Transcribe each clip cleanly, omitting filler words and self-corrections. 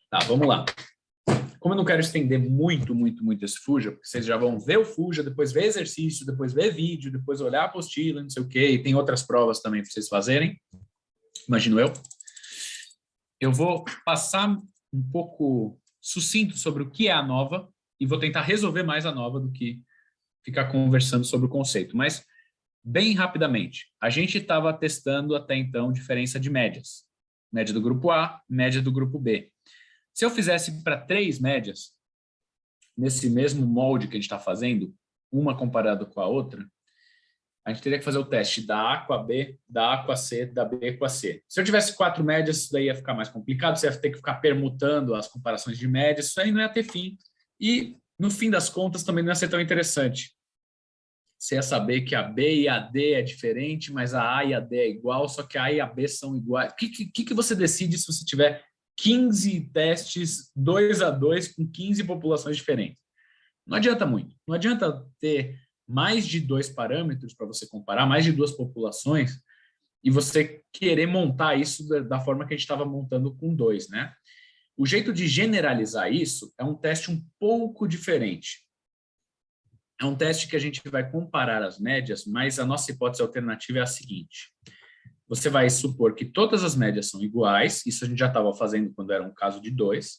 Tá, vamos lá. Como eu não quero estender muito esse Fuja, porque vocês já vão ver o Fuja, depois ver exercício, depois ver vídeo, depois olhar a apostila, não sei o quê, e tem outras provas também para vocês fazerem, imagino eu. Eu vou passar um pouco sucinto sobre o que é a nova e vou tentar resolver mais a nova do que ficar conversando sobre o conceito. Mas, bem rapidamente, a gente estava testando até então diferença de médias. Média do grupo A, média do grupo B. Se eu fizesse para 3 médias, nesse mesmo molde que a gente está fazendo, uma comparada com a outra, a gente teria que fazer o teste da A com a B, da A com a C, da B com a C. Se eu tivesse 4 médias, isso daí ia ficar mais complicado, você ia ter que ficar permutando as comparações de médias, isso aí não ia ter fim. E, no fim das contas, também não ia ser tão interessante. Você ia saber que a B e a D é diferente, mas a A e a D é igual, só que a A e a B são iguais. O que você decide se você tiver 15 testes 2 a 2 com 15 populações diferentes? Não adianta muito. Não adianta ter mais de 2 parâmetros para você comparar, mais de 2 populações, e você querer montar isso da forma que a gente estava montando com 2, né? O jeito de generalizar isso é um teste um pouco diferente. É um teste que a gente vai comparar as médias, mas a nossa hipótese alternativa é a seguinte. Você vai supor que todas as médias são iguais, isso a gente já estava fazendo quando era um caso de 2,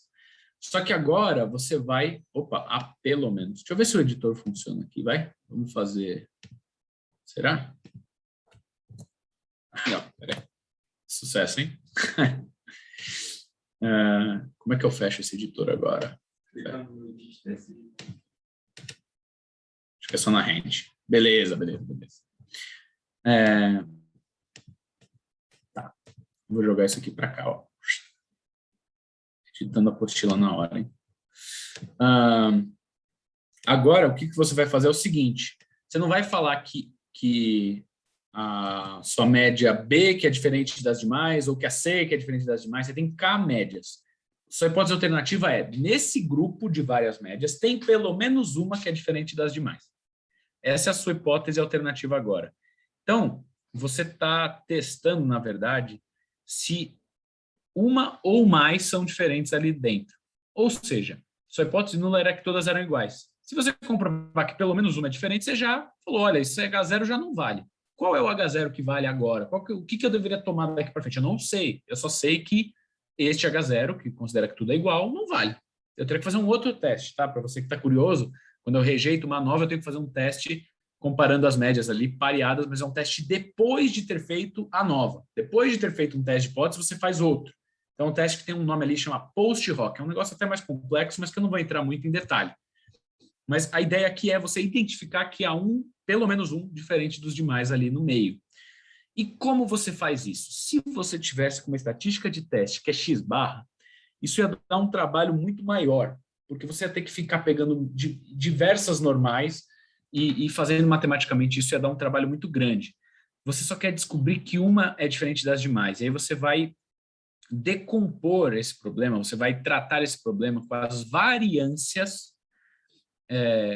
só que agora você vai... Opa, pelo menos. Deixa eu ver se o editor funciona aqui, vai? Vamos fazer... Será? Não, peraí. Sucesso, hein? Como é que eu fecho esse editor agora? Acho que é só na hand. Beleza. Tá. Vou jogar isso aqui para cá, ó. Editando a apostila na hora, hein? Agora, o que você vai fazer é o seguinte. Você não vai falar que a sua média B, que é diferente das demais, ou que a C, que é diferente das demais. Você tem K médias. Sua hipótese alternativa é, nesse grupo de várias médias, tem pelo menos uma que é diferente das demais. Essa é a sua hipótese alternativa agora. Então, você está testando, na verdade, se uma ou mais são diferentes ali dentro. Ou seja, sua hipótese nula era que todas eram iguais. Se você comprovar que pelo menos uma é diferente, você já falou, olha, esse H0 já não vale. Qual é o H0 que vale agora? O que eu deveria tomar daqui para frente? Eu não sei. Eu só sei que este H0, que considera que tudo é igual, não vale. Eu teria que fazer um outro teste, tá? Para você que está curioso, quando eu rejeito uma nova, eu tenho que fazer um teste comparando as médias ali, pareadas, mas é um teste depois de ter feito a nova. Depois de ter feito um teste de hipótese, você faz outro. Então, um teste que tem um nome ali, chama post-hoc. É um negócio até mais complexo, mas que eu não vou entrar muito em detalhe. Mas a ideia aqui é você identificar que há pelo menos um, diferente dos demais ali no meio. E como você faz isso? Se você tivesse com uma estatística de teste que é x barra, isso ia dar um trabalho muito maior, porque você ia ter que ficar pegando diversas normais e fazendo matematicamente isso ia dar um trabalho muito grande. Você só quer descobrir que uma é diferente das demais, e aí você vai decompor esse problema, você vai tratar esse problema com as variâncias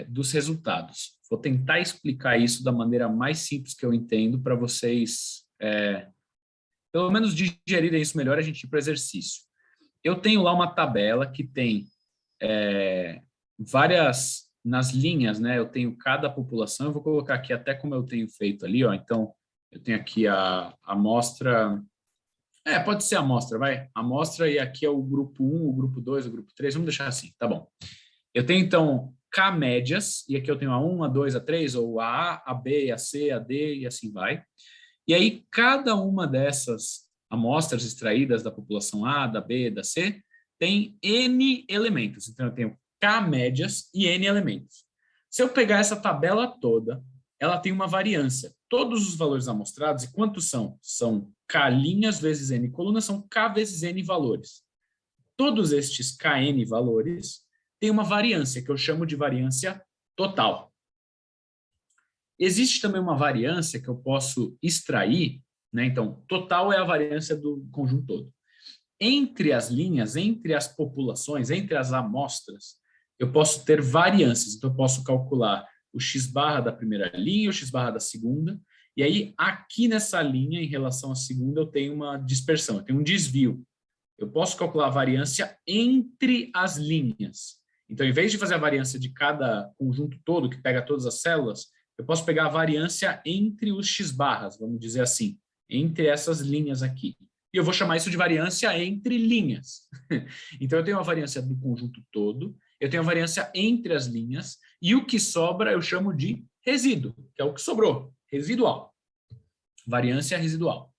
dos resultados. Vou tentar explicar isso da maneira mais simples que eu entendo para vocês, pelo menos digerirem isso melhor, a gente ir para o exercício. Eu tenho lá uma tabela que tem várias, nas linhas, né? Eu tenho cada população, eu vou colocar aqui até como eu tenho feito ali, ó. Então, eu tenho aqui a amostra... pode ser a amostra, vai. A amostra e aqui é o grupo 1, o grupo 2, o grupo 3, vamos deixar assim, tá bom. Eu tenho, então, K médias, e aqui eu tenho a 1, a 2, a 3, ou a A, a B, a C, a D, e assim vai. E aí, cada uma dessas amostras extraídas da população A, da B, da C, tem N elementos. Então, eu tenho K médias e N elementos. Se eu pegar essa tabela toda, ela tem uma variância. Todos os valores amostrados, e quantos são? São K linhas vezes N colunas, são K vezes N valores. Todos estes KN valores têm uma variância, que eu chamo de variância total. Existe também uma variância que eu posso extrair, né? Então, total é a variância do conjunto todo. Entre as linhas, entre as populações, entre as amostras, eu posso ter variâncias. Então, eu posso calcular o x barra da primeira linha, o x barra da segunda, e aí aqui nessa linha, em relação à segunda, eu tenho uma dispersão, eu tenho um desvio. eu posso calcular a variância entre as linhas. Então, em vez de fazer a variância de cada conjunto todo, que pega todas as células, eu posso pegar a variância entre os x-barras, vamos dizer assim, entre essas linhas aqui. E eu vou chamar isso de variância entre linhas. Então, eu tenho a variância do conjunto todo, eu tenho a variância entre as linhas, e o que sobra eu chamo de resíduo, que é o que sobrou, residual. Variância residual.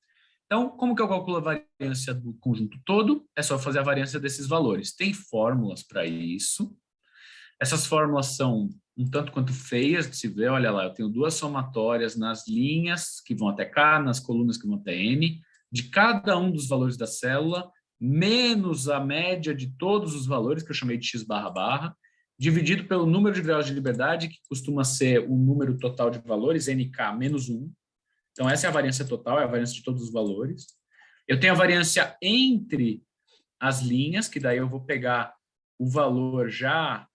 Então, como que eu calculo a variância do conjunto todo? É só fazer a variância desses valores. Tem fórmulas para isso. Essas fórmulas são um tanto quanto feias de se ver. Olha lá, eu tenho duas somatórias nas linhas que vão até K, nas colunas que vão até N, de cada um dos valores da célula, menos a média de todos os valores, que eu chamei de x barra barra, dividido pelo número de graus de liberdade, que costuma ser o número total de valores, nk menos 1. Então, essa é a variância total, é a variância de todos os valores. Eu tenho a variância entre as linhas, que daí eu vou pegar o valor já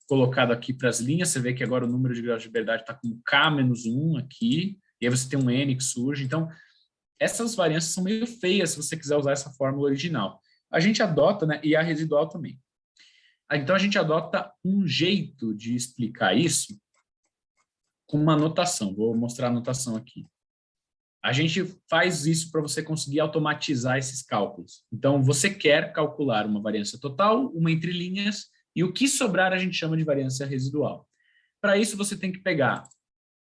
colocado aqui para as linhas. Você vê que agora o número de graus de liberdade está com K menos 1 aqui, e aí você tem um N que surge. Então, essas variâncias são meio feias se você quiser usar essa fórmula original. A gente adota, né, e a residual também. Então, a gente adota um jeito de explicar isso com uma anotação. Vou mostrar a anotação aqui. A gente faz isso para você conseguir automatizar esses cálculos. Então, você quer calcular uma variância total, uma entre linhas, e o que sobrar a gente chama de variância residual. Para isso, você tem que pegar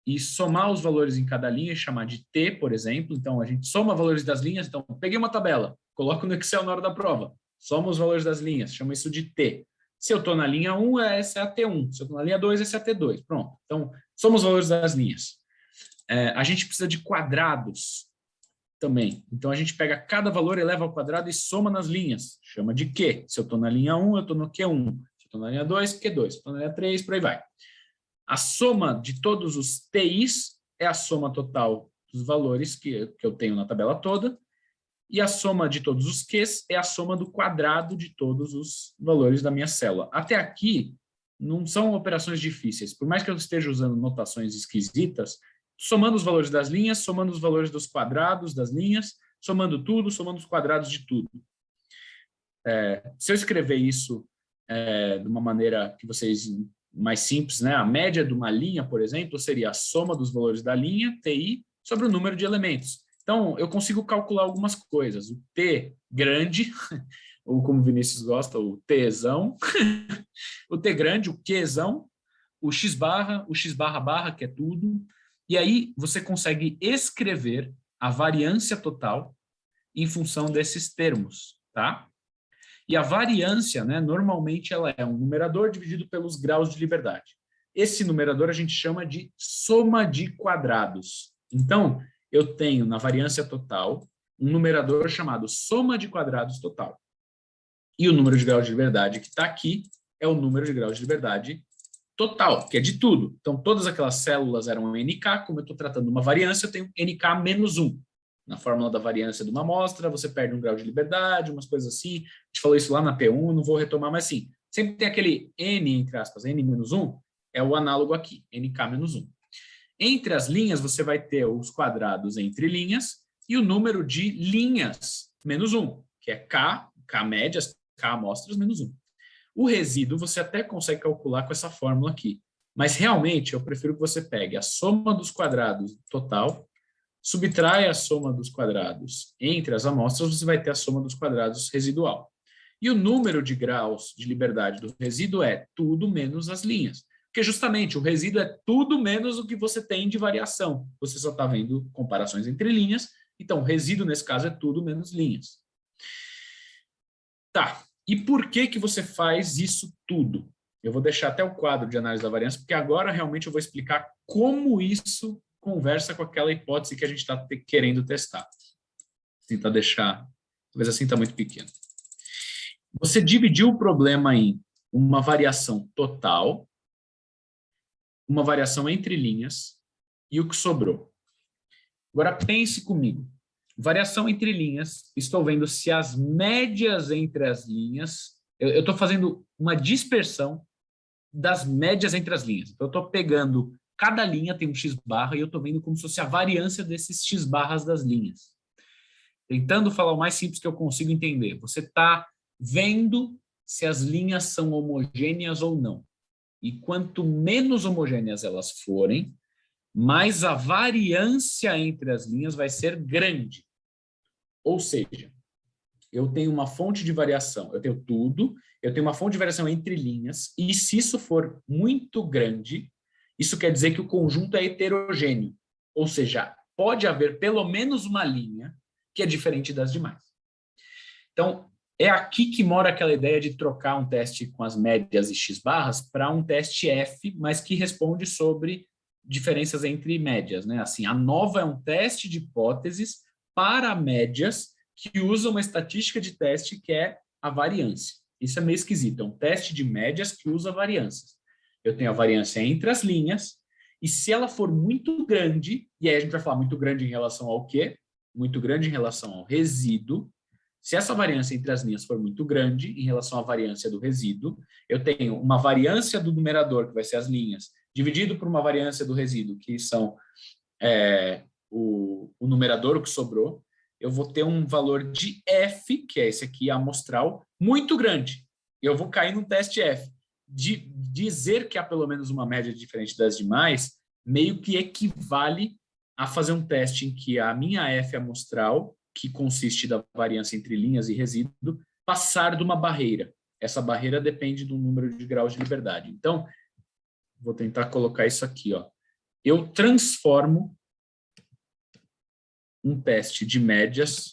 e somar os valores em cada linha e chamar de T, por exemplo. Então, a gente soma valores das linhas. Então, peguei uma tabela, coloco no Excel na hora da prova, soma os valores das linhas, chama isso de T. Se eu estou na linha 1, essa é a T1. Se eu estou na linha 2, essa é a T2. Pronto. Então, somos os valores das linhas. A gente precisa de quadrados também. Então, a gente pega cada valor, eleva ao quadrado e soma nas linhas. Chama de Q. Se eu estou na linha 1, eu estou no Q1. Se eu estou na linha 2, Q2. Se eu estou na linha 3, por aí vai. A soma de todos os TIs é a soma total dos valores que eu tenho na tabela toda. E a soma de todos os Qs é a soma do quadrado de todos os valores da minha célula. Até aqui, não são operações difíceis. Por mais que eu esteja usando notações esquisitas, somando os valores das linhas, somando os valores dos quadrados das linhas, somando tudo, somando os quadrados de tudo. Se eu escrever isso de uma maneira que vocês mais simples, né? A média de uma linha, por exemplo, seria a soma dos valores da linha, TI, sobre o número de elementos. Então, eu consigo calcular algumas coisas. O T grande, ou como o Vinícius gosta, o Tzão, o T grande, o Qzão, o X barra, o X barra barra, que é tudo. E aí você consegue escrever a variância total em função desses termos, tá? E a variância, né, normalmente ela é um numerador dividido pelos graus de liberdade. Esse numerador a gente chama de soma de quadrados. Então, eu tenho na variância total um numerador chamado soma de quadrados total. E o número de graus de liberdade que está aqui é o número de graus de liberdade total, que é de tudo. Então, todas aquelas células eram NK, como eu estou tratando uma variância, eu tenho NK menos 1. Na fórmula da variância de uma amostra, você perde um grau de liberdade, umas coisas assim. A gente falou isso lá na P1, não vou retomar, mas sim, sempre tem aquele N, entre aspas, N menos 1, é o análogo aqui, NK menos 1. Entre as linhas, você vai ter os quadrados entre linhas e o número de linhas menos 1, que é K médias, K amostras menos 1. O resíduo você até consegue calcular com essa fórmula aqui, mas realmente eu prefiro que você pegue a soma dos quadrados total, subtrai a soma dos quadrados entre as amostras, você vai ter a soma dos quadrados residual. E o número de graus de liberdade do resíduo é tudo menos as linhas. Porque justamente o resíduo é tudo menos o que você tem de variação. Você só está vendo comparações entre linhas, então o resíduo nesse caso é tudo menos linhas. Tá, e por que você faz isso tudo? Eu vou deixar até o quadro de análise da variância, porque agora realmente eu vou explicar como isso conversa com aquela hipótese que a gente está querendo testar. Vou tentar deixar, talvez assim está muito pequeno. Você dividiu o problema em uma variação total, uma variação entre linhas e o que sobrou. Agora pense comigo. Variação entre linhas, estou vendo se as médias entre as linhas, eu estou fazendo uma dispersão das médias entre as linhas. Então, eu estou pegando, cada linha tem um x barra e eu estou vendo como se fosse a variância desses x barras das linhas. Tentando falar o mais simples que eu consigo entender. Você está vendo se as linhas são homogêneas ou não. E quanto menos homogêneas elas forem, mais a variância entre as linhas vai ser grande. Ou seja, eu tenho uma fonte de variação, eu tenho tudo, eu tenho uma fonte de variação entre linhas, e se isso for muito grande, isso quer dizer que o conjunto é heterogêneo. Ou seja, pode haver pelo menos uma linha que é diferente das demais. Então, é aqui que mora aquela ideia de trocar um teste com as médias e x-barras para um teste F, mas que responde sobre diferenças entre médias, né? Assim, a nova é um teste de hipóteses para médias que usa uma estatística de teste que é a variância. Isso é meio esquisito, é um teste de médias que usa variâncias. Eu tenho a variância entre as linhas, e se ela for muito grande, e aí a gente vai falar muito grande em relação ao quê? Muito grande em relação ao resíduo. Se essa variância entre as linhas for muito grande em relação à variância do resíduo, eu tenho uma variância do numerador, que vai ser as linhas, dividido por uma variância do resíduo, que são o numerador, o que sobrou, eu vou ter um valor de F, que é esse aqui, amostral, muito grande. Eu vou cair num teste F. De dizer que há pelo menos uma média diferente das demais, meio que equivale a fazer um teste em que a minha F amostral, que consiste da variância entre linhas e resíduo, passar de uma barreira. Essa barreira depende do número de graus de liberdade. Então, vou tentar colocar isso aqui, ó. Eu transformo um teste de médias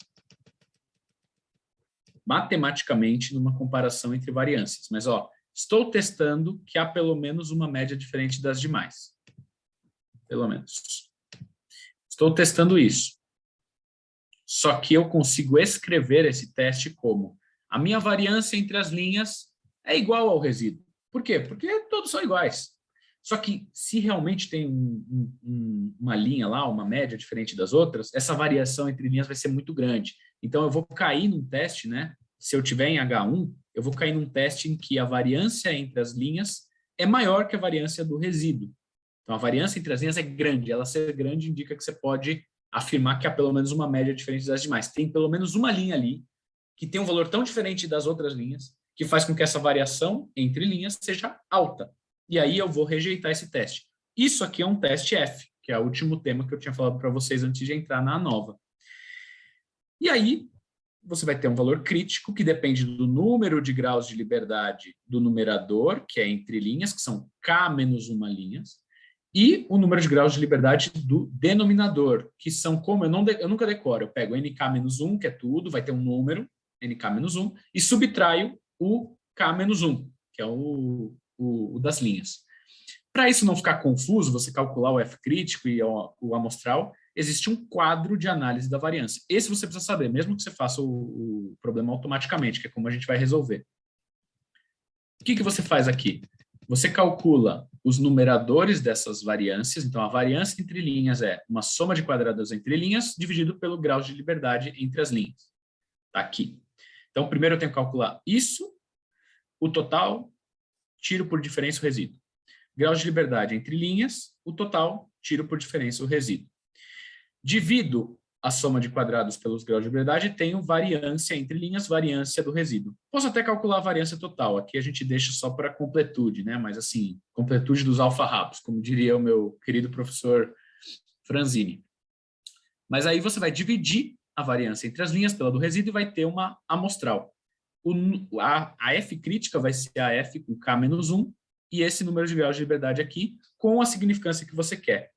matematicamente numa comparação entre variâncias. Mas, ó, estou testando que há pelo menos uma média diferente das demais. Pelo menos. Estou testando isso. Só que eu consigo escrever esse teste como a minha variância entre as linhas é igual ao resíduo. Por quê? Porque todos são iguais. Só que se realmente tem uma linha lá, uma média diferente das outras, essa variação entre linhas vai ser muito grande. Então, eu vou cair num teste, né? Se eu tiver em H1, eu vou cair num teste em que a variância entre as linhas é maior que a variância do resíduo. Então, a variância entre as linhas é grande. Ela ser grande indica que você pode afirmar que há pelo menos uma média diferente das demais. Tem pelo menos uma linha ali que tem um valor tão diferente das outras linhas que faz com que essa variação entre linhas seja alta. E aí eu vou rejeitar esse teste. Isso aqui é um teste F, que é o último tema que eu tinha falado para vocês antes de entrar na nova. E aí você vai ter um valor crítico que depende do número de graus de liberdade do numerador, que é entre linhas, que são K menos uma linhas, e o número de graus de liberdade do denominador, que são como eu nunca decoro, eu pego nk-1, que é tudo, vai ter um número, nk-1, e subtraio o k-1, que é o das linhas. Para isso não ficar confuso, você calcular o F crítico e o amostral, existe um quadro de análise da variância. Esse você precisa saber, mesmo que você faça o problema automaticamente, que é como a gente vai resolver. O que você faz aqui? Você calcula os numeradores dessas variâncias. Então, a variância entre linhas é uma soma de quadrados entre linhas dividido pelo grau de liberdade entre as linhas. Está aqui. Então, primeiro eu tenho que calcular isso, o total, tiro por diferença o resíduo. Graus de liberdade entre linhas, o total, tiro por diferença o resíduo. Divido a soma de quadrados pelos graus de liberdade e tenho variância entre linhas, variância do resíduo. Posso até calcular a variância total, aqui a gente deixa só para completude, né? Mas assim, completude dos alfarrabos, como diria o meu querido professor Franzini. Mas aí você vai dividir a variância entre as linhas pela do resíduo e vai ter uma amostral. A F crítica vai ser a F com K-1 e esse número de graus de liberdade aqui com a significância que você quer.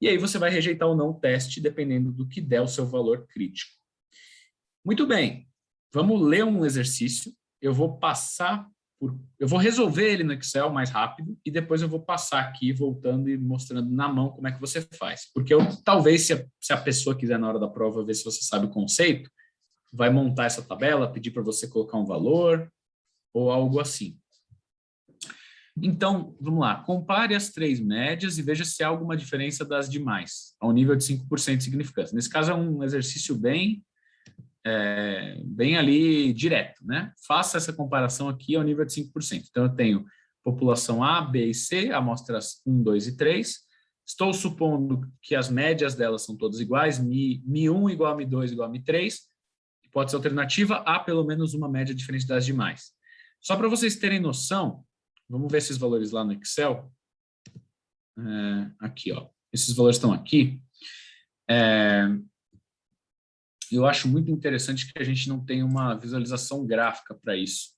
E aí você vai rejeitar ou não o teste, dependendo do que der o seu valor crítico. Muito bem, vamos ler um exercício. Eu vou resolver ele no Excel mais rápido e depois eu vou passar aqui, voltando e mostrando na mão como é que você faz. Porque talvez, se a pessoa quiser na hora da prova ver se você sabe o conceito, vai montar essa tabela, pedir para você colocar um valor ou algo assim. Então, vamos lá. Compare as três médias e veja se há alguma diferença das demais, ao nível de 5% de significância. Nesse caso, é um exercício bem ali direto, né? Faça essa comparação aqui ao nível de 5%. Então, eu tenho população A, B e C, amostras 1, 2 e 3, Estou supondo que as médias delas são todas iguais, Mi1 igual a Mi2 igual a Mi3, hipótese alternativa, há pelo menos uma média diferente das demais. Só para vocês terem noção, vamos ver esses valores lá no Excel. Aqui, ó. Esses valores estão aqui. Eu acho muito interessante que a gente não tenha uma visualização gráfica para isso.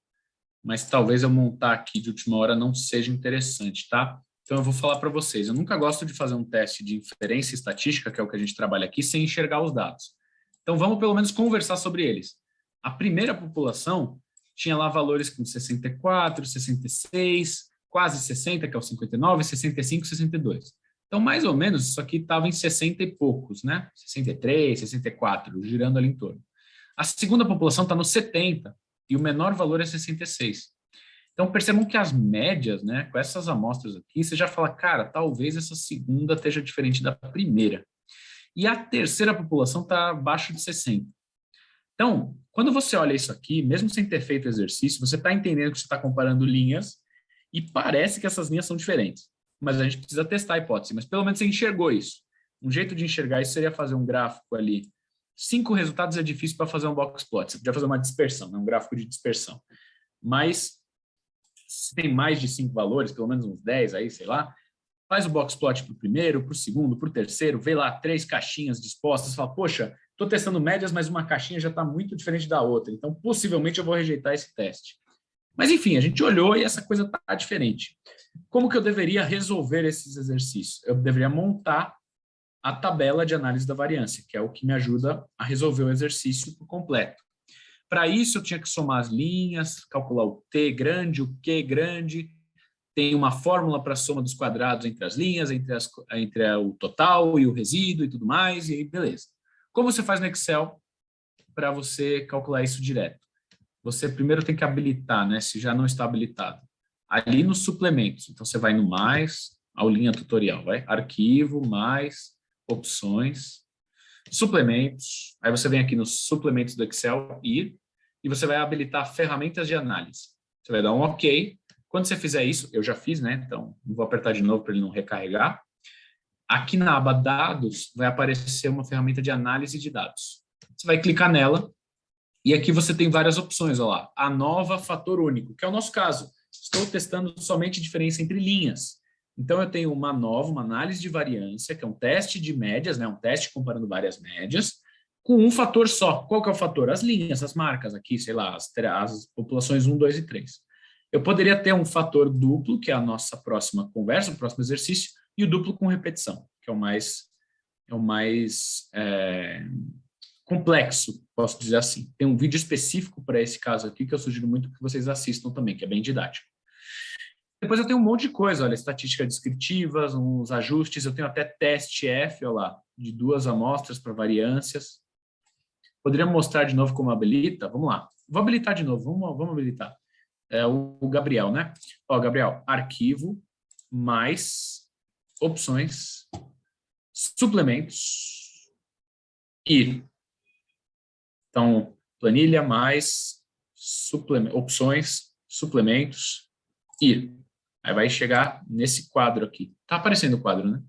Mas talvez eu montar aqui de última hora não seja interessante, tá? Então eu vou falar para vocês. Eu nunca gosto de fazer um teste de inferência estatística, que é o que a gente trabalha aqui, sem enxergar os dados. Então vamos pelo menos conversar sobre eles. A primeira população tinha lá valores com 64, 66, quase 60, que é o 59, 65, 62. Então, mais ou menos, isso aqui estava em 60 e poucos, né? 63, 64, girando ali em torno. A segunda população está no 70 e o menor valor é 66. Então, percebam que as médias, né, com essas amostras aqui, você já fala, cara, talvez essa segunda esteja diferente da primeira. E a terceira população está abaixo de 60. Então, quando você olha isso aqui, mesmo sem ter feito o exercício, você está entendendo que você está comparando linhas e parece que essas linhas são diferentes. Mas a gente precisa testar a hipótese, mas pelo menos você enxergou isso. Um jeito de enxergar isso seria fazer um gráfico ali. 5 resultados é difícil para fazer um box plot. Você podia fazer uma dispersão, né? Um gráfico de dispersão. Mas se tem mais de 5 valores, pelo menos uns 10 aí, sei lá, faz o box plot para o primeiro, para o segundo, para o terceiro, vê lá 3 caixinhas dispostas, fala, poxa, estou testando médias, mas uma caixinha já está muito diferente da outra, então possivelmente eu vou rejeitar esse teste. Mas enfim, a gente olhou e essa coisa está diferente. Como que eu deveria resolver esses exercícios? Eu deveria montar a tabela de análise da variância, que é o que me ajuda a resolver o exercício por completo. Para isso, eu tinha que somar as linhas, calcular o T grande, o Q grande, tem uma fórmula para a soma dos quadrados entre as linhas, entre o total e o resíduo e tudo mais, e aí beleza. Como você faz no Excel para você calcular isso direto? Você primeiro tem que habilitar, né, se já não está habilitado. Ali nos suplementos, então você vai no mais, aulinha tutorial, vai, arquivo, mais, opções, suplementos, aí você vem aqui nos suplementos do Excel e você vai habilitar ferramentas de análise. Você vai dar um OK. Quando você fizer isso, eu já fiz, né? Então, não vou apertar de novo para ele não recarregar. Aqui na aba dados, vai aparecer uma ferramenta de análise de dados. Você vai clicar nela e aqui você tem várias opções, olha lá. A nova fator único, que é o nosso caso. Estou testando somente diferença entre linhas. Então, eu tenho uma nova, uma análise de variância, que é um teste de médias, né? Um teste comparando várias médias, com um fator só. Qual que é o fator? As linhas, as marcas aqui, sei lá, as populações 1, 2 e 3. Eu poderia ter um fator duplo, que é a nossa próxima conversa, o próximo exercício, e o duplo com repetição, que é o mais complexo, posso dizer assim. Tem um vídeo específico para esse caso aqui, que eu sugiro muito que vocês assistam também, que é bem didático. Depois eu tenho um monte de coisa, olha, estatística descritiva, uns ajustes, eu tenho até teste F, olha lá, de 2 amostras para variâncias. Poderia mostrar de novo como habilita? Vamos lá. Vou habilitar de novo, vamos habilitar. O Gabriel, né? Ó, Gabriel, arquivo, mais, opções, suplementos, e. Então, planilha, mais, opções, suplementos, e. Aí vai chegar nesse quadro aqui. Tá aparecendo o quadro, né?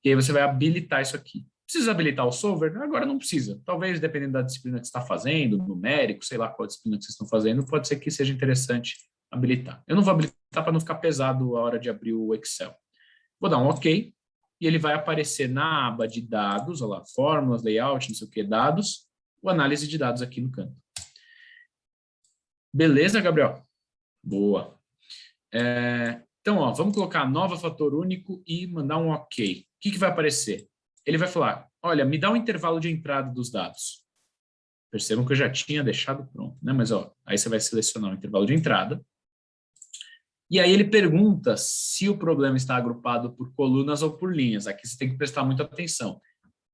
E aí você vai habilitar isso aqui. Precisa habilitar o solver? Agora não precisa. Talvez, dependendo da disciplina que você está fazendo, numérico, sei lá qual disciplina que vocês estão fazendo, pode ser que seja interessante habilitar. Eu não vou habilitar para não ficar pesado a hora de abrir o Excel. Vou dar um OK, e ele vai aparecer na aba de dados, olha lá, fórmulas, layout, não sei o que, dados, o análise de dados aqui no canto. Beleza, Gabriel? Boa. Então, ó, vamos colocar nova fator único e mandar um OK. O que vai aparecer? Ele vai falar, olha, me dá um intervalo de entrada dos dados. Percebam que eu já tinha deixado pronto, né? Mas, ó, aí você vai selecionar o intervalo de entrada. E aí ele pergunta se o problema está agrupado por colunas ou por linhas. Aqui você tem que prestar muita atenção.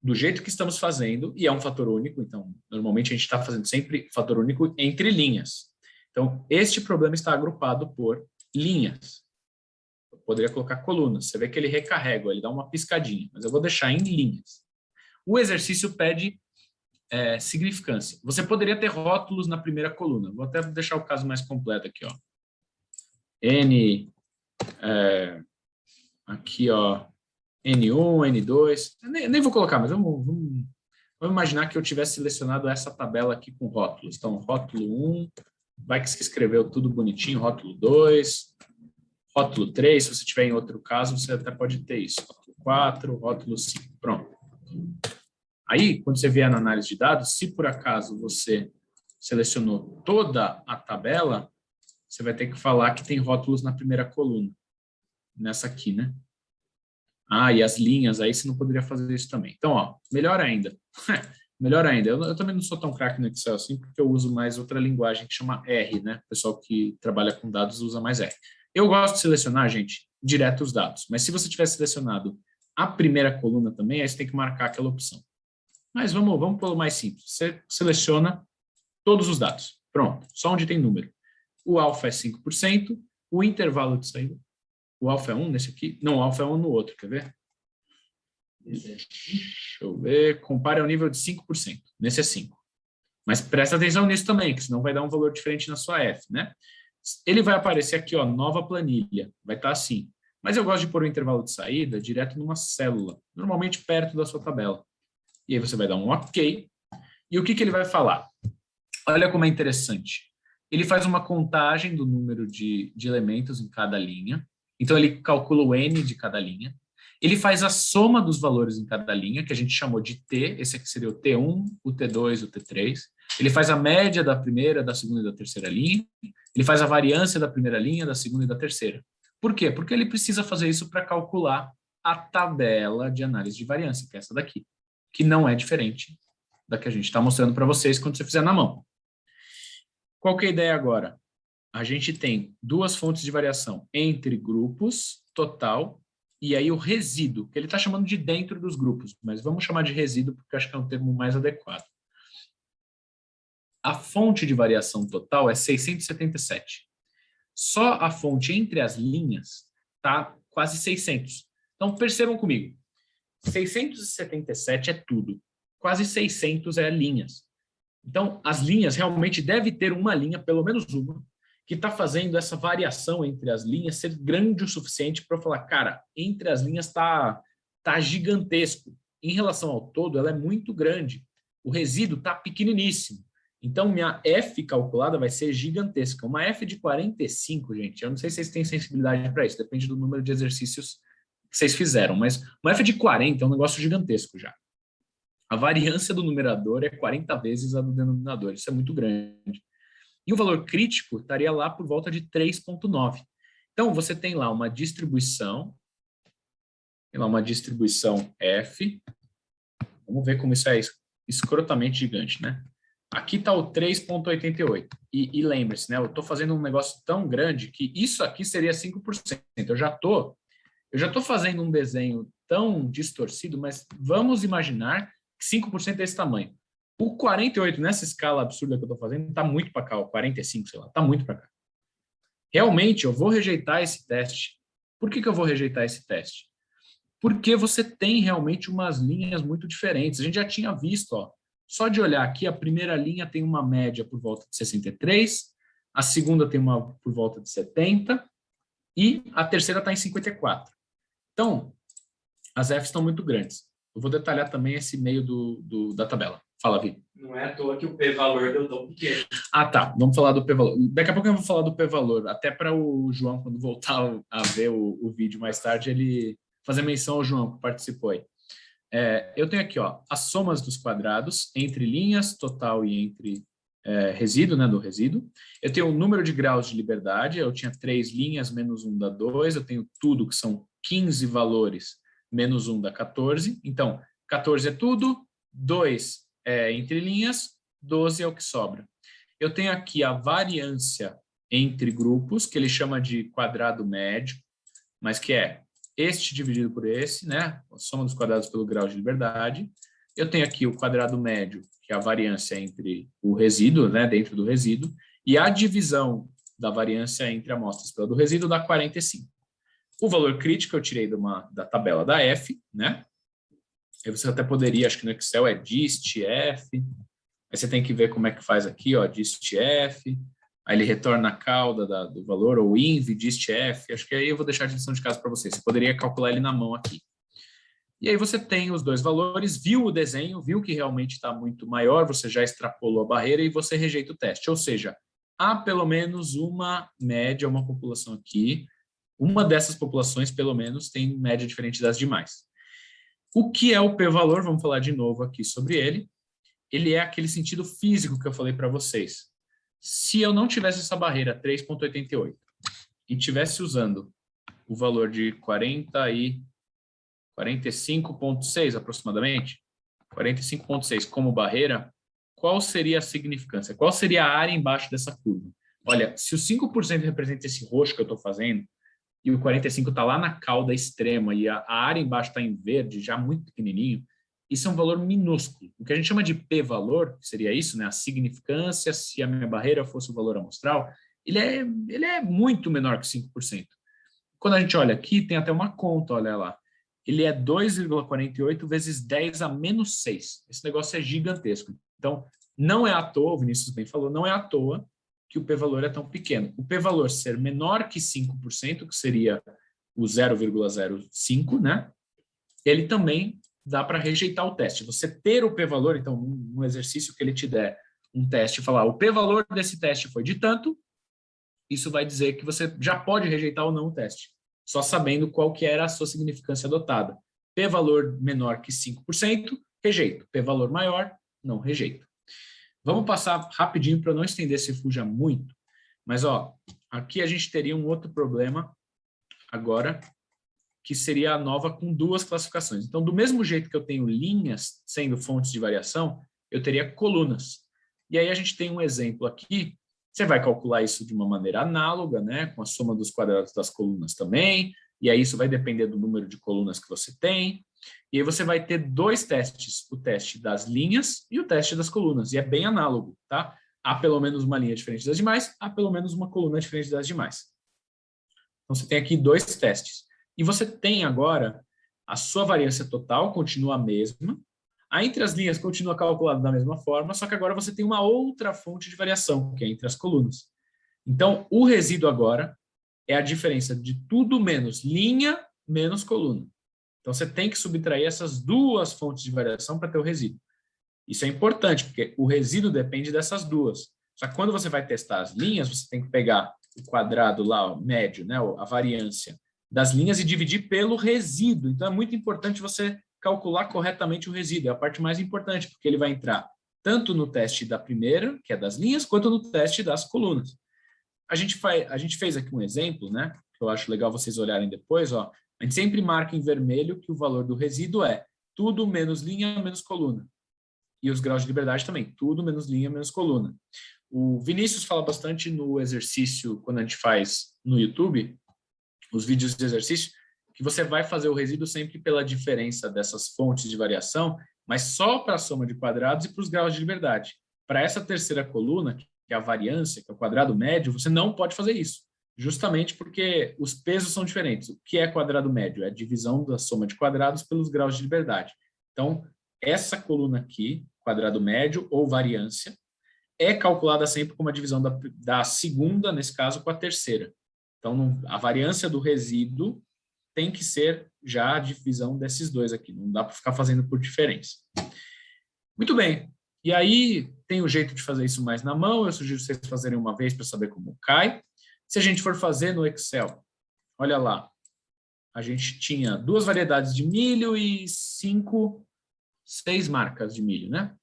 Do jeito que estamos fazendo, e é um fator único, então, normalmente a gente está fazendo sempre fator único entre linhas. Então, este problema está agrupado por linhas. Eu poderia colocar colunas. Você vê que ele recarrega, ele dá uma piscadinha, mas eu vou deixar em linhas. O exercício pede significância. Você poderia ter rótulos na primeira coluna. Vou até deixar o caso mais completo aqui, ó. N, aqui, ó, N1, N2, nem vou colocar, mas vamos imaginar que eu tivesse selecionado essa tabela aqui com rótulos. Então, rótulo 1, vai que se escreveu tudo bonitinho, rótulo 2, rótulo 3, se você tiver em outro caso, você até pode ter isso. Rótulo 4, rótulo 5, pronto. Aí, quando você vier na análise de dados, se por acaso você selecionou toda a tabela, você vai ter que falar que tem rótulos na primeira coluna, nessa aqui, né? Ah, e as linhas, aí você não poderia fazer isso também. Então, ó, melhor ainda. Melhor ainda. Eu também não sou tão craque no Excel assim, porque eu uso mais outra linguagem que chama R, né? O pessoal que trabalha com dados usa mais R. Eu gosto de selecionar, gente, direto os dados. Mas se você tiver selecionado a primeira coluna também, aí você tem que marcar aquela opção. Mas vamos pelo mais simples. Você seleciona todos os dados. Pronto, só onde tem número. O alfa é 5%, o intervalo de saída. O alfa é 1 nesse aqui? Não, o alfa é 1 no outro, quer ver? Deixa eu ver. Compare ao nível de 5%. Nesse é 5. Mas presta atenção nisso também, que senão vai dar um valor diferente na sua F, né? Ele vai aparecer aqui, ó, nova planilha. Vai estar assim. Mas eu gosto de pôr o intervalo de saída direto numa célula, normalmente perto da sua tabela. E aí você vai dar um OK. E o que ele vai falar? Olha como é interessante. Ele faz uma contagem do número de elementos em cada linha. Então, ele calcula o N de cada linha. Ele faz a soma dos valores em cada linha, que a gente chamou de T. Esse aqui seria o T1, o T2, o T3. Ele faz a média da primeira, da segunda e da terceira linha. Ele faz a variância da primeira linha, da segunda e da terceira. Por quê? Porque ele precisa fazer isso para calcular a tabela de análise de variância, que é essa daqui, que não é diferente da que a gente está mostrando para vocês quando você fizer na mão. Qual que é a ideia agora? A gente tem duas fontes de variação entre grupos, total, e aí o resíduo, que ele está chamando de dentro dos grupos, mas vamos chamar de resíduo porque eu acho que é um termo mais adequado. A fonte de variação total é 677. Só a fonte entre as linhas está quase 600. Então, percebam comigo. 677 é tudo. Quase 600 é linhas. Então, as linhas realmente deve ter uma linha, pelo menos uma, que está fazendo essa variação entre as linhas ser grande o suficiente para eu falar, cara, entre as linhas tá gigantesco. Em relação ao todo, ela é muito grande. O resíduo está pequeniníssimo. Então, minha F calculada vai ser gigantesca. Uma F de 45, gente, eu não sei se vocês têm sensibilidade para isso, depende do número de exercícios que vocês fizeram, mas uma F de 40 é um negócio gigantesco já. A variância do numerador é 40 vezes a do denominador, isso é muito grande. E o valor crítico estaria lá por volta de 3,9. Então, você tem lá uma distribuição, F. Vamos ver como isso é escrotamente gigante, né? Aqui está o 3,88. E lembre-se, né? Eu estou fazendo um negócio tão grande que isso aqui seria 5%. Eu já estou fazendo um desenho tão distorcido, mas vamos imaginar que 5% é esse tamanho. O 48, nessa escala absurda que eu estou fazendo, está muito para cá, o 45, sei lá, está muito para cá. Realmente, eu vou rejeitar esse teste. Por que eu vou rejeitar esse teste? Porque você tem realmente umas linhas muito diferentes. A gente já tinha visto, ó, só de olhar aqui, a primeira linha tem uma média por volta de 63, a segunda tem uma por volta de 70 e a terceira está em 54. Então, as Fs estão muito grandes. Eu vou detalhar também esse meio da tabela. Fala, Vi. Não é à toa que o p-valor deu tão pequeno. Ah, tá. Vamos falar do p-valor. Daqui a pouco eu vou falar do p-valor, até para o João, quando voltar a ver o vídeo mais tarde, ele fazer menção ao João, que participou aí. Eu tenho aqui, ó, as somas dos quadrados entre linhas, total e entre resíduo, né, do resíduo. Eu tenho o número de graus de liberdade, eu tinha 3 linhas, menos 1 dá 2. Eu tenho tudo, que são 15 valores, menos 1 dá 14. Então, 14 é tudo, 2 é entre linhas, 12 é o que sobra. Eu tenho aqui a variância entre grupos, que ele chama de quadrado médio, mas que é este dividido por esse, né? A soma dos quadrados pelo grau de liberdade. Eu tenho aqui o quadrado médio, que é a variância entre o resíduo, né? Dentro do resíduo, e a divisão da variância entre amostras pela do resíduo dá 45. O valor crítico eu tirei da tabela da F, né? Aí você até poderia, acho que no Excel é dist F. Aí você tem que ver como é que faz aqui, ó, dist F. Aí ele retorna a cauda do valor, ou inv, dist F. Acho que aí eu vou deixar de lição de casa para vocês. Você poderia calcular ele na mão aqui. E aí você tem os dois valores, viu o desenho, viu que realmente está muito maior, você já extrapolou a barreira e você rejeita o teste. Ou seja, há pelo menos uma média, uma população aqui, uma dessas populações, pelo menos, tem média diferente das demais. O que é o p-valor? Vamos falar de novo aqui sobre ele. Ele é aquele sentido físico que eu falei para vocês. Se eu não tivesse essa barreira 3,88 e tivesse usando o valor de 45,6 aproximadamente, 45,6 como barreira, qual seria a significância? Qual seria a área embaixo dessa curva? Olha, se o 5% representa esse roxo que eu estou fazendo, e o 45 está lá na cauda extrema e a área embaixo está em verde, já muito pequenininho, isso é um valor minúsculo. O que a gente chama de p-valor, que seria isso, né? A significância, se a minha barreira fosse o valor amostral, ele é muito menor que 5%. Quando a gente olha aqui, tem até uma conta, olha lá. Ele é 2,48 vezes 10 a menos 6. Esse negócio é gigantesco. Então, não é à toa, o Vinícius bem falou, não é à toa que o p-valor é tão pequeno. O p-valor ser menor que 5%, que seria o 0,05, né? Ele também dá para rejeitar o teste. Você ter o p-valor, então, no exercício que ele te der um teste e falar o p-valor desse teste foi de tanto, isso vai dizer que você já pode rejeitar ou não o teste, só sabendo qual que era a sua significância adotada. P-valor menor que 5%, rejeito. P-valor maior, não rejeito. Vamos passar rapidinho para não estender se fuja muito, mas ó, aqui a gente teria um outro problema agora, que seria a nova com duas classificações. Então, do mesmo jeito que eu tenho linhas sendo fontes de variação, eu teria colunas. E aí a gente tem um exemplo aqui, você vai calcular isso de uma maneira análoga, né, com a soma dos quadrados das colunas também, e aí isso vai depender do número de colunas que você tem. E aí você vai ter dois testes, o teste das linhas e o teste das colunas, e é bem análogo, tá? Há pelo menos uma linha diferente das demais, há pelo menos uma coluna diferente das demais. Então você tem aqui dois testes. E você tem agora a sua variância total continua a mesma, a entre as linhas continua calculada da mesma forma, só que agora você tem uma outra fonte de variação, que é entre as colunas. Então, o resíduo agora é a diferença de tudo menos linha menos coluna. Então, você tem que subtrair essas duas fontes de variação para ter o resíduo. Isso é importante, porque o resíduo depende dessas duas. Só que quando você vai testar as linhas, você tem que pegar o quadrado lá, o médio, né, a variância das linhas e dividir pelo resíduo. Então, é muito importante você calcular corretamente o resíduo. É a parte mais importante, porque ele vai entrar tanto no teste da primeira, que é das linhas, quanto no teste das colunas. A gente fez aqui um exemplo, né, que eu acho legal vocês olharem depois. Ó. A gente sempre marca em vermelho que o valor do resíduo é tudo menos linha menos coluna. E os graus de liberdade também, tudo menos linha menos coluna. O Vinícius fala bastante no exercício, quando a gente faz no YouTube, os vídeos de exercício, que você vai fazer o resíduo sempre pela diferença dessas fontes de variação, mas só para a soma de quadrados e para os graus de liberdade. Para essa terceira coluna, que é a variância, que é o quadrado médio, você não pode fazer isso, justamente porque os pesos são diferentes. O que é quadrado médio? É a divisão da soma de quadrados pelos graus de liberdade. Então, essa coluna aqui, quadrado médio ou variância, é calculada sempre como a divisão da segunda, nesse caso, com a terceira. Então, a variância do resíduo tem que ser já a divisão desses dois aqui. Não dá para ficar fazendo por diferença. Muito bem. E aí, tem o jeito de fazer isso mais na mão. Eu sugiro vocês fazerem uma vez para saber como cai. Se a gente for fazer no Excel, olha lá. A gente tinha duas variedades de milho e 6 marcas de milho, né?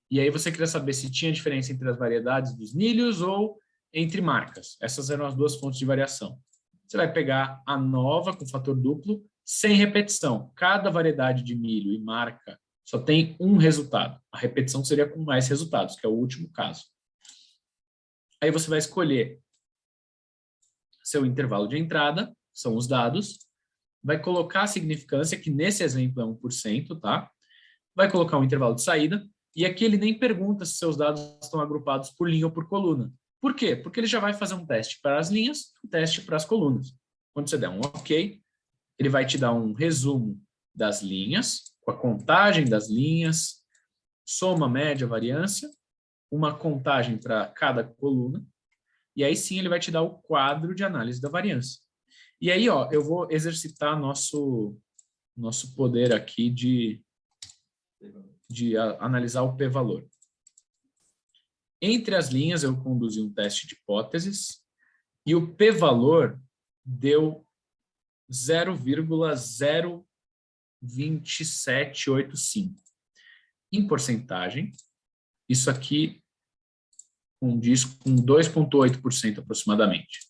E aí você queria saber se tinha diferença entre as variedades dos milhos ou entre marcas. Essas eram as duas fontes de variação. Você vai pegar a nova com fator duplo, sem repetição. Cada variedade de milho e marca só tem um resultado. A repetição seria com mais resultados, que é o último caso. Aí você vai escolher seu intervalo de entrada, são os dados, vai colocar a significância, que nesse exemplo é 1%, tá? Vai colocar um intervalo de saída, e aqui ele nem pergunta se seus dados estão agrupados por linha ou por coluna. Por quê? Porque ele já vai fazer um teste para as linhas, um teste para as colunas. Quando você der um OK, ele vai te dar um resumo das linhas, com a contagem das linhas, soma, média, variância, uma contagem para cada coluna, e aí sim ele vai te dar o quadro de análise da variância. E aí, ó, eu vou exercitar nosso poder aqui de analisar o p-valor. Entre as linhas, eu conduzi um teste de hipóteses e o p-valor deu 0,02785. Em porcentagem, isso aqui condiz com 2,8% aproximadamente.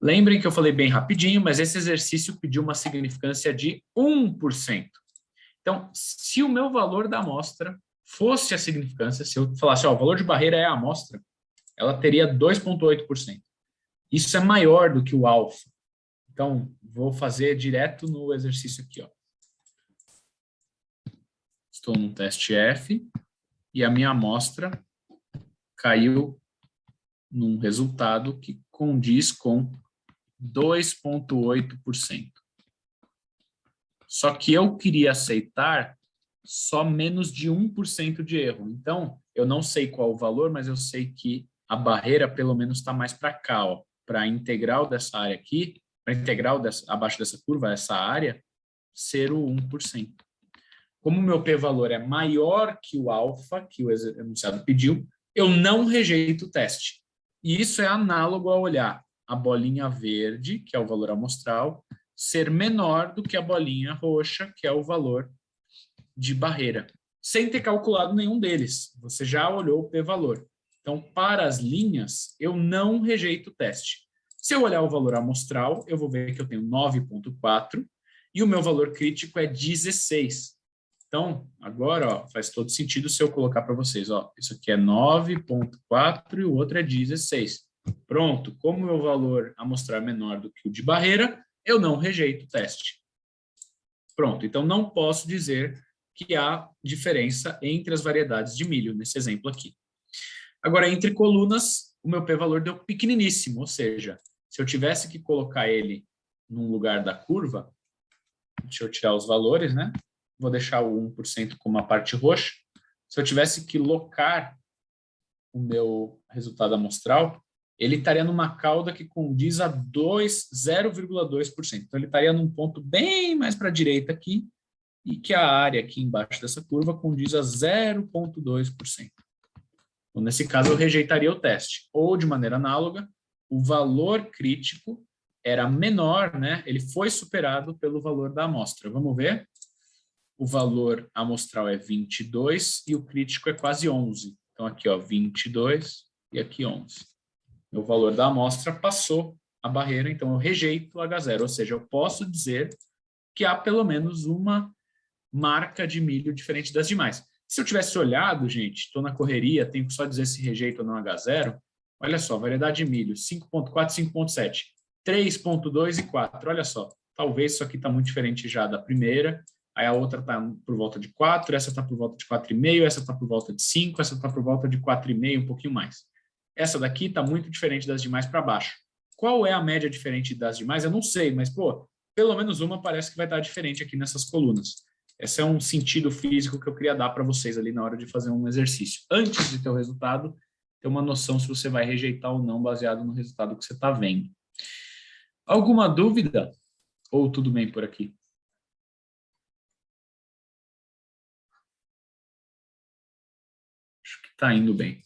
Lembrem que eu falei bem rapidinho, mas esse exercício pediu uma significância de 1%. Então, se o meu valor da amostra fosse a significância, se eu falasse, ó, o valor de barreira é a amostra, ela teria 2,8%. Isso é maior do que o alfa. Então, vou fazer direto no exercício aqui, ó. Estou no teste F e a minha amostra caiu num resultado que condiz com 2,8%. Só que eu queria aceitar só menos de 1% de erro. Então, eu não sei qual o valor, mas eu sei que a barreira pelo menos está mais para cá, ó, para a integral dessa área aqui, para a integral abaixo dessa curva, essa área, ser o 1%. Como o meu p-valor é maior que o alfa, que o enunciado pediu, eu não rejeito o teste. E isso é análogo a olhar a bolinha verde, que é o valor amostral, ser menor do que a bolinha roxa, que é o valor de barreira, sem ter calculado nenhum deles. Você já olhou o p-valor. Então, para as linhas, eu não rejeito o teste. Se eu olhar o valor amostral, eu vou ver que eu tenho 9,4 e o meu valor crítico é 16. Então, agora, ó, faz todo sentido se eu colocar para vocês, ó, isso aqui é 9,4 e o outro é 16. Pronto, como o meu valor amostral é menor do que o de barreira, eu não rejeito o teste. Pronto, então não posso dizer que há diferença entre as variedades de milho, nesse exemplo aqui. Agora, entre colunas, o meu p-valor deu pequeniníssimo, ou seja, se eu tivesse que colocar ele num lugar da curva, deixa eu tirar os valores, né? Vou deixar o 1% como a parte roxa. Se eu tivesse que locar o meu resultado amostral, ele estaria numa cauda que condiz a 0,2%. Então, ele estaria num ponto bem mais para a direita aqui, e que a área aqui embaixo dessa curva condiz a 0,2%. Então, nesse caso, eu rejeitaria o teste. Ou, de maneira análoga, o valor crítico era menor, né? Ele foi superado pelo valor da amostra. Vamos ver? O valor amostral é 22 e o crítico é quase 11. Então, aqui, ó, 22 e aqui 11. O valor da amostra passou a barreira, então eu rejeito o H0. Ou seja, eu posso dizer que há pelo menos uma marca de milho diferente das demais. Se eu tivesse olhado, gente, estou na correria, tenho que só dizer se rejeito ou não H0. Olha só, variedade de milho, 5,4, 5,7, 3,2 e 4. Olha só, talvez isso aqui está muito diferente já da primeira. Aí a outra está por volta de 4, essa está por volta de 4,5, essa está por volta de 5, essa está por volta de 4,5, um pouquinho mais. Essa daqui está muito diferente das demais para baixo. Qual é a média diferente das demais? Eu não sei, mas, pô, pelo menos uma parece que vai estar diferente aqui nessas colunas. Esse é um sentido físico que eu queria dar para vocês ali na hora de fazer um exercício. Antes de ter o resultado, ter uma noção se você vai rejeitar ou não baseado no resultado que você está vendo. Alguma dúvida? Ou tudo bem por aqui? Acho que está indo bem.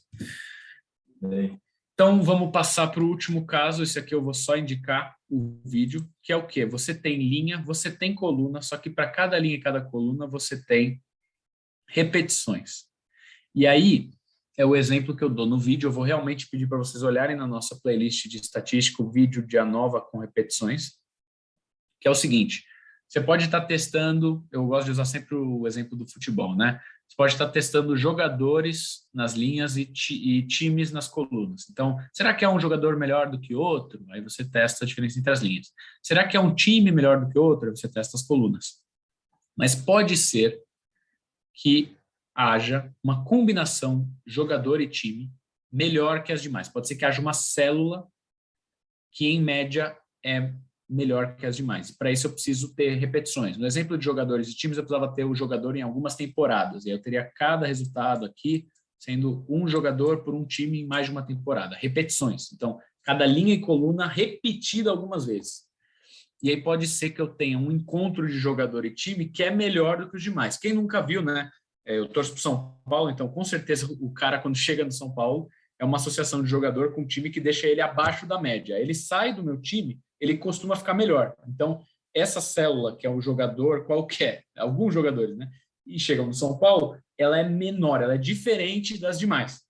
Então, vamos passar para o último caso. Esse aqui eu vou só indicar o vídeo, que é o quê? Você tem linha, você tem coluna, só que para cada linha e cada coluna você tem repetições. E aí, é o exemplo que eu dou no vídeo. Eu vou realmente pedir para vocês olharem na nossa playlist de estatística o vídeo de ANOVA com repetições, que é o seguinte: você pode estar testando, eu gosto de usar sempre o exemplo do futebol, né? Você pode estar testando jogadores nas linhas e times nas colunas. Então, será que é um jogador melhor do que outro? Aí você testa a diferença entre as linhas. Será que é um time melhor do que outro? Aí você testa as colunas. Mas pode ser que haja uma combinação jogador e time melhor que as demais. Pode ser que haja uma célula que, em média, é melhor que as demais. Para isso eu preciso ter repetições. No exemplo de jogadores e times, eu precisava ter o jogador em algumas temporadas. E aí eu teria cada resultado aqui sendo um jogador por um time em mais de uma temporada. Repetições. Então, cada linha e coluna repetida algumas vezes. e aí pode ser que eu tenha um encontro de jogador e time que é melhor do que os demais. Quem nunca viu, né? Eu torço para o São Paulo, então com certeza o cara, quando chega no São Paulo, é uma associação de jogador com um time que deixa ele abaixo da média. Ele sai do meu time, ele costuma ficar melhor. Então, essa célula, que é um jogador qualquer, alguns jogadores, né? E chegam no São Paulo, ela é menor, ela é diferente das demais.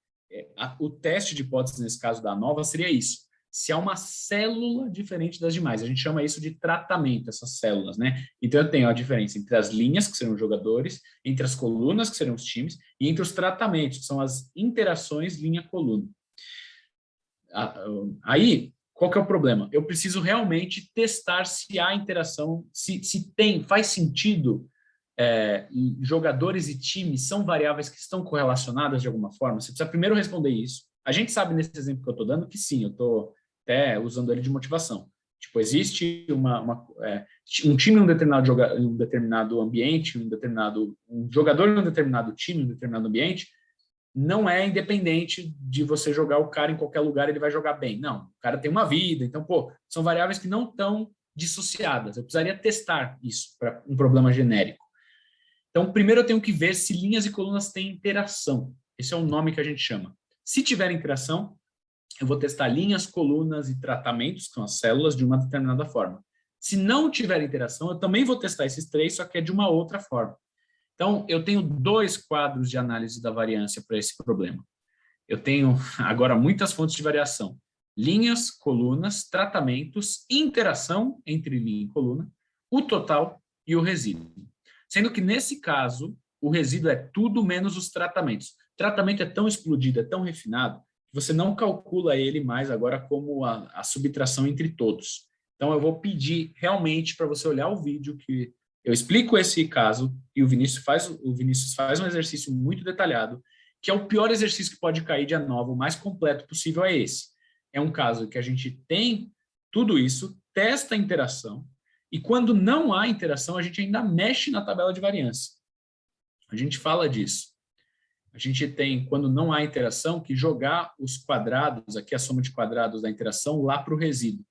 O teste de hipótese, nesse caso da ANOVA, seria isso. Se há uma célula diferente das demais. A gente chama isso de tratamento, essas células, né? Então, eu tenho a diferença entre as linhas, que seriam os jogadores, entre as colunas, que seriam os times, e entre os tratamentos, que são as interações linha-coluna. Aí, qual que é o problema? Eu preciso realmente testar se há interação, se faz sentido jogadores e times são variáveis que estão correlacionadas de alguma forma. Você precisa primeiro responder isso. A gente sabe, nesse exemplo que eu estou dando, que sim, eu estou até usando ele de motivação. Tipo, existe um time em um determinado ambiente, um jogador em um determinado time, em um determinado ambiente, não é independente de você jogar o cara em qualquer lugar, ele vai jogar bem. Não, o cara tem uma vida. Então, são variáveis que não estão dissociadas. Eu precisaria testar isso para um problema genérico. Então, primeiro eu tenho que ver se linhas e colunas têm interação. Esse é o nome que a gente chama. Se tiver interação, eu vou testar linhas, colunas e tratamentos, que são as células, de uma determinada forma. Se não tiver interação, eu também vou testar esses três, só que é de uma outra forma. Então, eu tenho 2 quadros de análise da variância para esse problema. Eu tenho agora muitas fontes de variação. Linhas, colunas, tratamentos, interação entre linha e coluna, o total e o resíduo. Sendo que, nesse caso, o resíduo é tudo menos os tratamentos. O tratamento é tão explodido, é tão refinado, que você não calcula ele mais agora como a subtração entre todos. Então, eu vou pedir realmente para você olhar o vídeo que eu explico esse caso e o Vinícius faz um exercício muito detalhado, que é o pior exercício que pode cair de ANOVA, o mais completo possível é esse. É um caso que a gente tem tudo isso, testa a interação, e quando não há interação, a gente ainda mexe na tabela de variância. A gente fala disso. A gente tem, quando não há interação, que jogar os quadrados, aqui a soma de quadrados da interação, lá para o resíduo.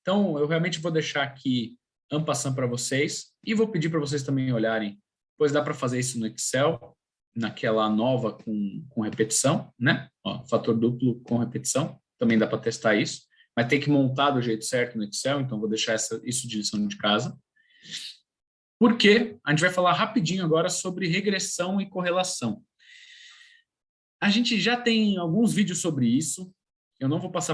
Então, eu realmente vou deixar aqui en passant para vocês e vou pedir para vocês também olharem, pois dá para fazer isso no Excel, naquela ANOVA com repetição, né? Ó, fator duplo com repetição, também dá para testar isso. Mas tem que montar do jeito certo no Excel, então vou deixar isso de lição de casa. Porque a gente vai falar rapidinho agora sobre regressão e correlação. A gente já tem alguns vídeos sobre isso, eu não vou passar